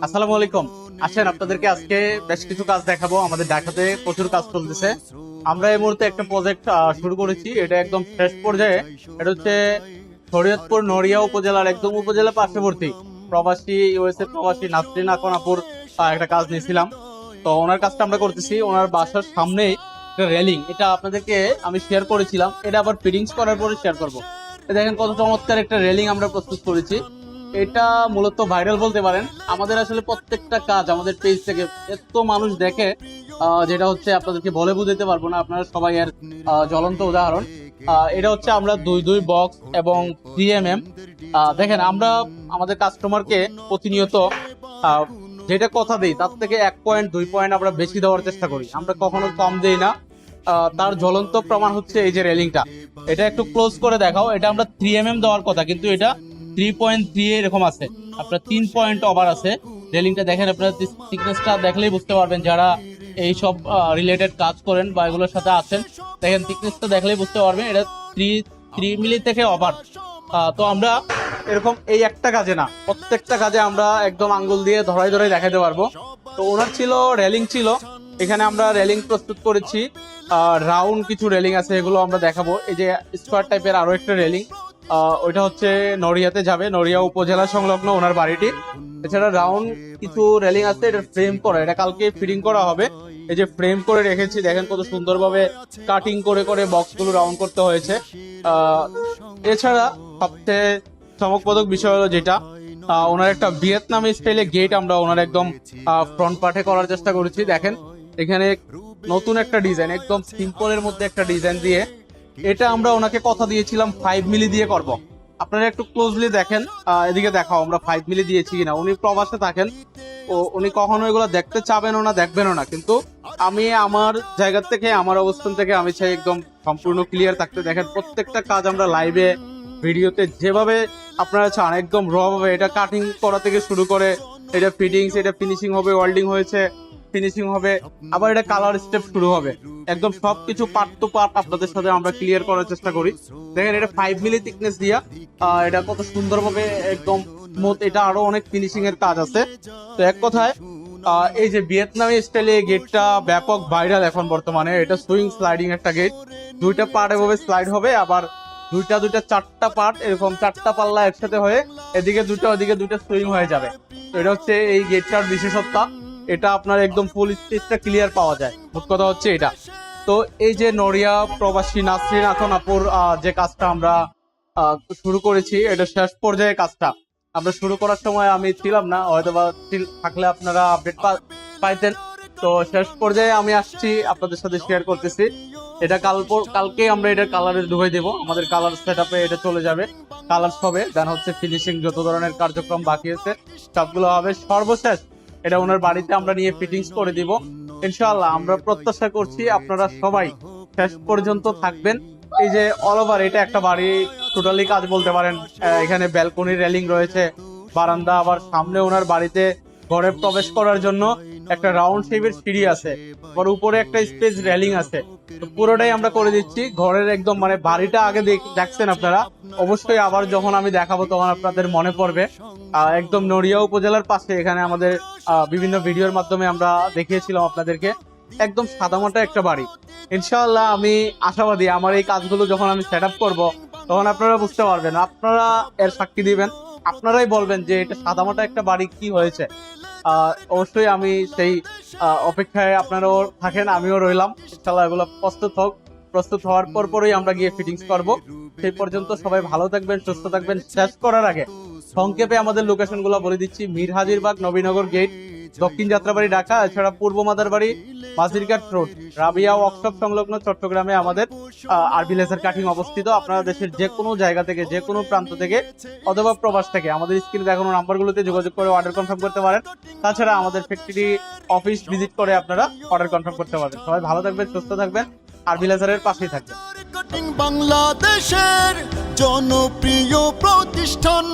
আসসালামু আলাইকুম। আসেন আপনাদেরকে আজকে বেশ কিছু কাজ দেখাবো। আমাদের ঢাকাতে প্রচুর কাজ চলতেছে। আমরা এই মুহূর্তে একটা প্রজেক্ট শুরু করেছি, এটা একদম শেষ পর্যায়ে। এটা হচ্ছে শরীয়তপুর নড়িয়া উপজেলার একদম উপজেলা পার্শ্ববর্তী প্রবাসী ইউএসএ প্রবাসী নাসরিন আকনাপুর একটা কাজ নিয়েছিলাম। তো ওনার কাজটা আমরা করতেছি ওনার বাসার সামনেই একটা রেলিং, এটা আপনাদেরকে আমি শেয়ার করেছিলাম, এটা আবার ফিটিংস করার পরে শেয়ার করবো। দেখেন কত চমৎকার একটা রেলিং আমরা প্রস্তুত করেছি। এটা মূলত ভাইরাল বলতে পারেন। আমাদের আসলে প্রত্যেকটা কাজ আমাদের পেজ থেকে এত মানুষ দেখে, যেটা হচ্ছে আপনাদেরকে বলে বুঝাতে পারবো না, আপনারা সবাই এর জ্বলন্ত উদাহরণ। এটা হচ্ছে আমরা 2 বক্স এবং 3mm। দেখেন আমরা আমাদের কাস্টমারকে প্রতিনিয়ত যেটা কথা দেই তার থেকে 1 পয়েন্ট 2 পয়েন্ট আমরা বেশি দেওয়ার চেষ্টা করি, আমরা কখনো কম দেই না। তার জ্বলন্ত প্রমাণ হচ্ছে এই যে রেলিংটা, এটা একটু ক্লোজ করে দেখাও। এটা আমরা 3mm দেওয়ার কথা, কিন্তু এটা 3.3 এরকম আছে, আপনার 3 পয়েন্ট ওভার আছে। রেলিংটা দেখেন, আপনার থিকনেসটা দেখলেই বুঝতে পারবেন যারা এই সব রিলেটেড কাজ করেন বা এগুলোর সাথে আছেন। দেখেন থিকনেসটা দেখলেই বুঝতে পারবেন এটা 3 মিলি থেকে ওভার। তো আমরা এরকম এই একটা কাজে না, প্রত্যেকটা কাজে আমরা একদম আঙ্গুল দিয়ে ধরাই ধরাই দেখাতে পারবো। তো ওনার ছিল রেলিং ছিল, এখানে আমরা রেলিং প্রস্তুত করেছি। রাউন্ড কিছু রেলিং আছে, এগুলো আমরা দেখাবো। এই যে স্কোয়ার টাইপের আরো একটা রেলিং, ওইটা হচ্ছে নড়িয়াতে যাবে, নড়িয়া উপজেলা সংলগ্ন ওনার বাড়িটি। এছাড়া রাউন্ড কিছু রেলিং আছে, এটা ফ্রেম করা, এটা কালকে ফিটিং করা হবে। এই যে ফ্রেম করে রেখেছি, দেখেন কত সুন্দরভাবে কাটিং করে করে বক্স গুলো রাউন্ড করতে হয়েছে। এছাড়া সবচেয়ে চমকপ্রদ বিষয় হলো যেটা, ওনার একটা ভিয়েতনামি স্টাইলে গেট আমরা ওনার একদম ফ্রন্ট পার্টে করার চেষ্টা করেছি। দেখেন এখানে নতুন একটা ডিজাইন, একদম সিম্পলের মধ্যে একটা ডিজাইন দিয়ে, এটা আমরা ওনাকে কথা দিয়েছিলাম 5 মিলি দিয়ে করব। আপনারা একটু ক্লোজলি দেখেন, এদিকে দেখাও আমরা 5 মিলি দিয়েছি কিনা। উনি প্রবাসে থাকেন, ও উনি কখনো এগুলো দেখতে চাবেনও না, দেখবেনও না, কিন্তু আমি আমার জায়গা থেকে আমার অবস্থান থেকে আমি চাই একদম সম্পূর্ণ ক্লিয়ার থাকতে। দেখেন প্রত্যেকটা কাজ আমরা লাইভে ভিডিওতে যেভাবে আপনারা চান একদম র ভাবে, এটা কাটিং করা থেকে শুরু করে এটা ফিটিংস, এটা ফিনিশিং হবে, ওয়েল্ডিং হয়েছে, ফিনিশিং হবে, আবার এটা কালার স্টেপ শুরু হবে, একদম সবকিছু পার্ট টু পার্ট আপনাদের সাথে আমরা ক্লিয়ার করার চেষ্টা করি। দেখেন এটা 5 মিলি থিকনেস দিয়া, এটা কত সুন্দরভাবে একদম স্মুথ, এটা আরো অনেক ফিনিশিং এর কাজ আছে। তো এক কথায় এই যে ভিয়েতনামি স্টাইলে গেটটা ব্যাপক ভাইরাল এখন বর্তমানে। এটা সুইং স্লাইডিং একটা গেট, 2টা পার্ট এভাবে স্লাইড হবে, আবার দুইটা 4টা পার্ট এরকম 4টা পাল্লা একসাথে হয়ে এদিকে 2টা ওদিকে 2টা সুইং হয়ে যাবে। তো এটা হচ্ছে এই গেটটার বিশেষত্ব, এটা আপনার একদম ফুল স্পেসটা ক্লিয়ার পাওয়া যায়, মোট কথা হচ্ছে এটা। তো এই যে নড়িয়া প্রবাসী নাসরিন আকনাপুর যে কাজটা আমরা শুরু করেছি, এটা শেষ পর্যায়ে কাজটা আমরা শুরু করার সময় আমি ছিলাম না, হয়তো বা থাকলে আপনারা আপডেট পাইতেন। তো শেষ পর্যায়ে আমি আসছি, আপনাদের সাথে শেয়ার করতেছি। এটা কালকে আমরা এটা কালারে ঢুকাই দেবো, আমাদের কালার সেট আপে এটা চলে যাবে, কালার হবে, দেন হচ্ছে ফিনিশিং যত ধরনের কার্যক্রম বাকি আছে সবগুলো হবে। সর্বশেষ এটা ওনার বাড়িতে আমরা নিয়ে ফিটিংস করে দিব ইনশাআল্লাহ। আমরা প্রত্যাশা করছি আপনারা সবাই শেষ পর্যন্ত থাকবেন। এই যে অল ওভার এটা একটা বাড়ি টোটালি কাজ বলতে পারেন। এখানে ব্যালকনি রেলিং রয়েছে, বারান্দা, আবার সামনে ওনার বাড়িতে ঘরে প্রবেশ করার জন্য একটা রাউন্ড শেপের সিঁড়ি আছে, আবার উপরে একটা স্পেস রেলিং আছে। তো পুরোটাই আমরা করে দিচ্ছি ঘরের একদম, মানে বাড়িটা আগে দেখছেন আপনারা, অবশ্যই আবার যখন আমি দেখাবো তখন আপনাদের মনে পড়বে। একদম নড়িয়া উপজেলার পাশে, এখানে আমাদের বিভিন্ন ভিডিওর মাধ্যমে আমরা দেখিয়েছিলাম আপনাদেরকে, একদম সাদামাটা একটা বাড়ি। ইনশাআল্লাহ আমি আশাবাদী, আমার এই কাজগুলো যখন আমি সেট আপ করবো তখন আপনারা বুঝতে পারবেন, আপনারা এর সাক্ষী দিবেন, আপনারাই বলবেন যে এটা সাদামাটা একটা বাড়ি কি হয়েছে। অবশ্যই আমি সেই অপেক্ষায় আপনারাও থাকেন, আমিও রইলাম। ইনশাআল্লাহ এগুলো প্রস্তুত হওয়ার পরই আমরা গিয়ে ফিটিংস করব। সেই পর্যন্ত সবাই ভালো থাকবেন, সুস্থ থাকবেন। শেষ করার আগে সংক্ষেপে আমাদের লোকেশন গুলো বলে দিচ্ছি: মীর হাজিরবাগ নবীনগর গেট, দক্ষিণ যাত্রাবাড়ি ঢাকা। এছাড়া পূর্ব মাদারবাড়ি মাঝিরঘাট রোড, রাবিয়া ওয়ার্কশপ সংলগ্ন চট্টগ্রামে আমাদের আরবি লেজার কাটিং অবস্থিত। আপনারা দেশের যে কোনো জায়গা থেকে, যে কোনো প্রান্ত থেকে অথবা প্রবাস থেকে আমাদের স্ক্রিনে দেখানো নাম্বারগুলোতে যোগাযোগ করে অর্ডার কনফার্ম করতে পারেন। তাছাড়া আমাদের ফ্যাক্টরি অফিস ভিজিট করে আপনারা অর্ডার কনফার্ম করতে পারবেন। সবাই ভালো থাকবেন, সুস্থ থাকবেন, আরবি লেজারের পাশেই থাকবেন। বাংলাদেশের জনপ্রিয় প্রতিষ্ঠান।